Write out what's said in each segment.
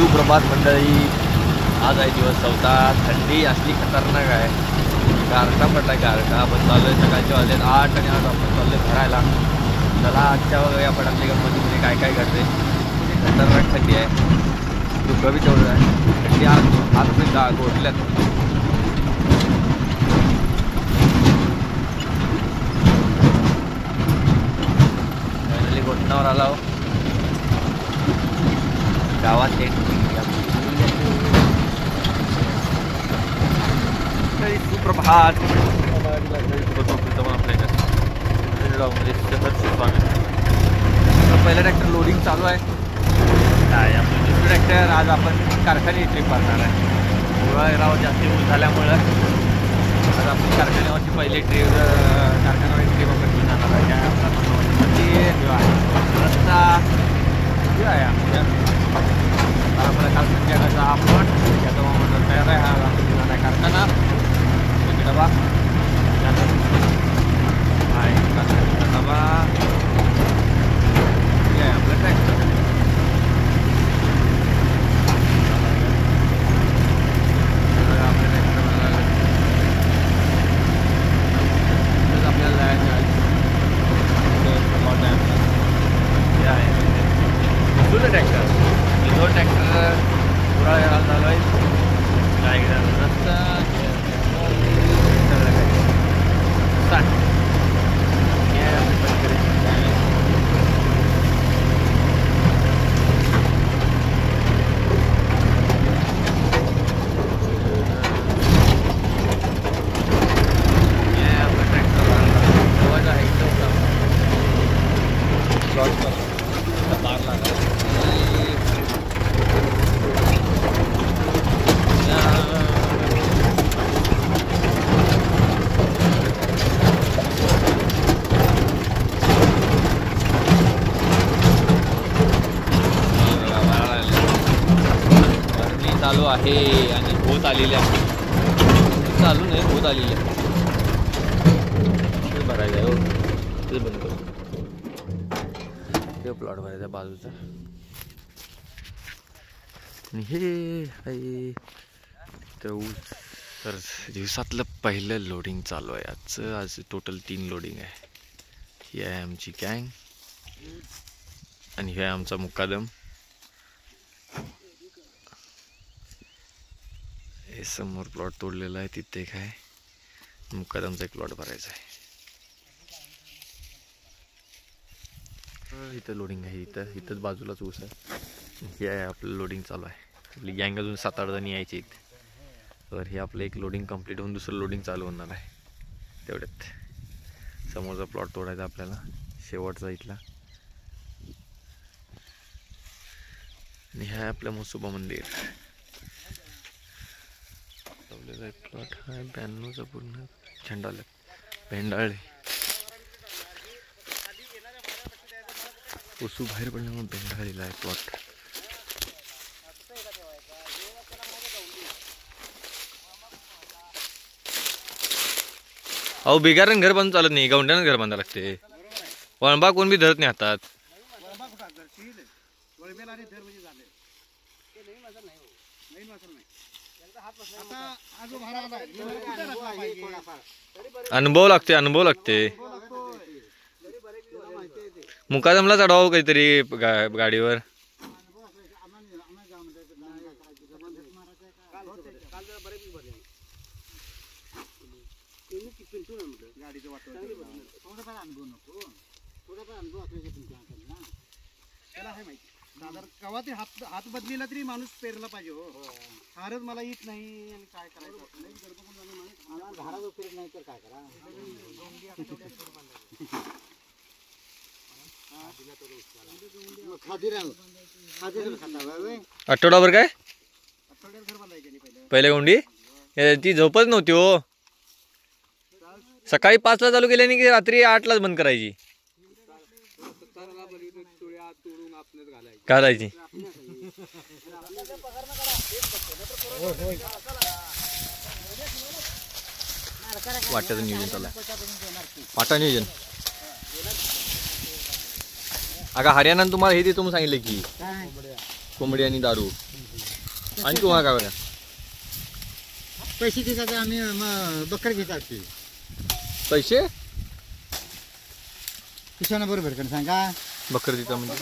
सुप्रभात मंडळी. आज आहे दिवस 14. थंडी असली खतरनाक आहे. गारठा पडला आहे. गारठा पण चालू आहे. सकाळचे वाजले 8 आणि आज आपण चाललो भरायला. चला आजच्या वगैरे आपण आपल्या गणपतीमध्ये काय काय करते. खतरनाक थंडी आहे. दुःख बी तेवढं आहे. थंडी आज मी गोठल्यात. फायनली गोठणावर आला हो. गावात सुप्रभात. पहिला ट्रॅक्टर लोडिंग चालू आहे. दुसरं ट्रॅक्टर आज आपण कारखान्याची ट्रिप मारणार आहे. मुळागाव जास्त ऊस झाल्यामुळं आज आपण कारखान्यावरची पहिली ट्रिप कारखान्यावरची ट्रिप आपण घेऊन जाणार आहे. काय रस्ता आहे आमच्या आपल्याला काल संध्याकाळचा आपण त्याचा म्हणून तयार आहे. हा आपण आहे कारखाना डबा आहे. कारखान्याचा डबा हे आहे आपलं ट्रॅक्टर. आपल्याला जायचं आहे जुनं ट्रॅक्टर. जुनं ट्रॅक्टर पुरा झालं आहे. काय रस्ता चालू आहे आणि होत आलेली आहे. चालू नाही होत आलेली आहे. ते भरायचं आहे हो. ते बंद करू. ते प्लॉट भरायचा बाजूचा. आणि हे आहे तर दिवसातलं पहिलं लोडिंग चालू आहे आजचं. आज टोटल 3 लोडिंग आहे. ही आहे आमची गँग आणि हे आहे आमचा मुक्कादम. हे समोर प्लॉट तोडलेला आहे. तिथे काय मुक्कादमचा एक प्लॉट भरायचा आहे. इथं लोडिंग आहे. इथंच बाजूलाच ऊस आहे. हे आहे आपलं लोडिंग चालू आहे. आपली गँग अजून 7-8 जण यायची इथे. तर हे आपलं एक लोडिंग कंप्लीट होऊन दुसरं लोडिंग चालू होणार आहे. तेवढ्यात समोरचा प्लॉट तोडायचा आपल्याला शेवटचा इथला. आणि हे आहे आपलं म्हसोबा मंदिर. प्लॉट हा 92चा पूर्ण झेंडा पेंडाळे पशु बाहेर पडल्यामुळे पेंडाळीला आहे प्लॉट. अहो बिगारण घर बांधून चालत नाही. गवंड्यानं घर बांधायला लागते. वळंबा कोण बी धरत नाही हातात. अनुभव लागते. मुकादमला चढावं काहीतरी गाडीवर. गावातील हात बदलीला तरी माणूस पेरला पाहिजे हो. हारच मला येत नाही आणि काय करायचं. नाही तर काय करा. आठवडाभर काय पहिल्या गोंडी ती झोपच नव्हती हो. सकाळी 5ला चालू केल्याने की रात्री 8लाच बंद करायची. घालायची. वाट्याचं नियोजन चालू आहे. वाटा नियोजन. अगं हरियाणा तुम्हाला हे देतो म्हणून सांगितलं की कोंबडी आणि दारू आणि तुम्हाला काय बघा पैसे देतात आम्ही बकर घेतात ते पैसे किशाना बरोबर कर सांगा बकर देता म्हणजे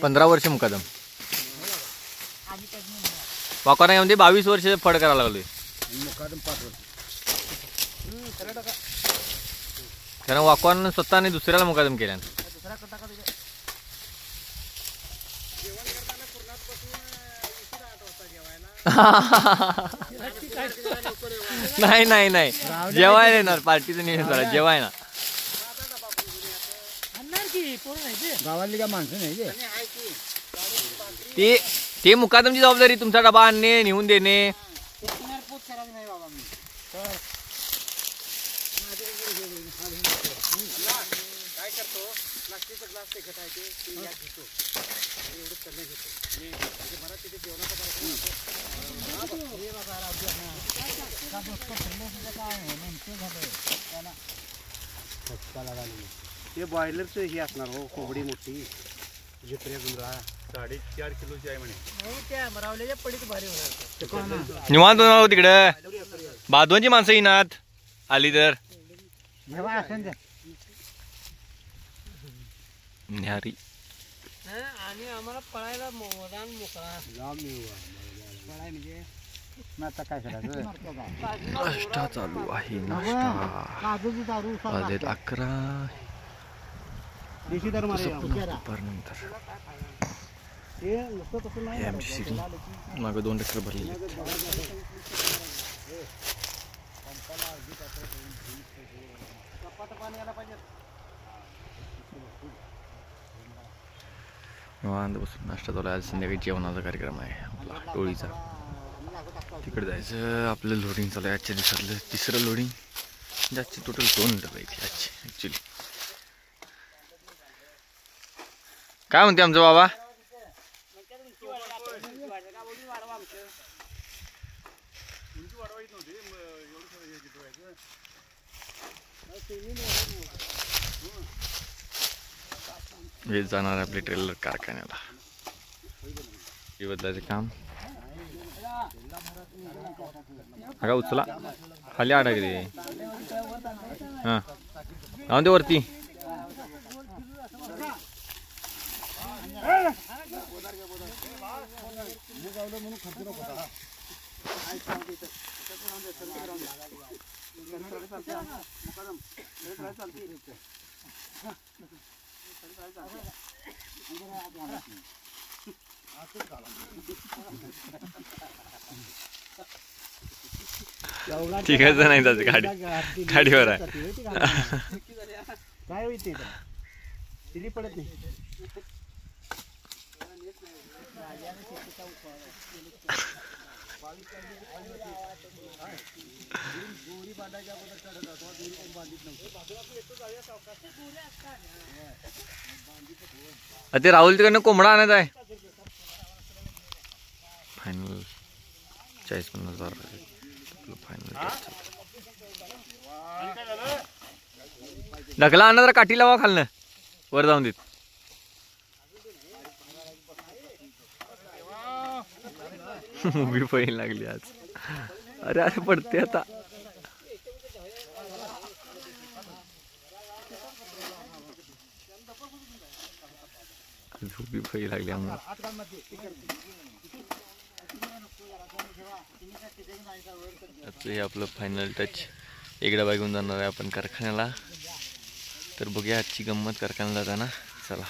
15 वर्ष मुकादम वाकोना मध्ये 22 वर्ष फड करायला लागलोय मुकादम 5 वर्ष कारण वाकवान स्वतःने दुसऱ्याला मुकादम केल्या नाही नाही नाही जेवायला येणार पार्टीचं नियोजन करा जेवायला गावातली का माणसं नाही ते मुकादमची जबाबदारी तुमचा डबा आणणे नेऊन देणे काय करतो प्लास्टिकचा ग्लास ते घटायचे ते या घेतो एवढं करणे घेतो मी म्हणजे मला तिथे जेवणाचा ते बॉयलरचं हे असणार हो कोंबडी मोठी झिपऱ्या गुंडळा 4.5 किलोची आहे म्हणे त्या मरावलेल्या पडीत भारी होणार निवांत होणार तिकडं बाजूची माणसं येणार आली तर न्यारी आणि आम्हाला पळायला मोरान मोकळा पळाय म्हणजे आता काय करायचं नाश्ता चालू आहे नाश्ता वाजलेत 11 देशी दर मारे दुपारनंतर MGCD मागे 2 ट्रॅक्टर भरलेले निवांत बसून नाश्ता चालू आहे आज संध्याकाळी जेवणाचा कार्यक्रम आहे आपला टोळीचा तिकडे जायचं आपलं लोडिंग चालू आहे आजच्या दिवसातलं 3रं लोडिंग जास्त टोटल 2 डबे आहेत आजची ॲक्च्युली काय म्हणते आमचं बाबा हे जाणार आपले ट्रेलर कारखान्याला हे बदलायचं काम हा उचला खाली अडकले हां जाऊन दे वरती ठीक आहे नाही जायचं गाडीवर आहे काय होईल ते दिली पडत नाही ते राहुल तिकडनं कोंबडा आणायचा आहे फायनल 40-50 फायनल ढकला आणा जरा काठी लावा खालनं वर जाऊन देत उभी पहिली लागली आज अरे अरे पडते आता झोपी पहिली लागली आम्हाला हे आपलं फायनल टच एक डबा घेऊन जाणार आहे आपण कारखान्याला तर बघूया आजची गंमत कारखान्याला जाताना चला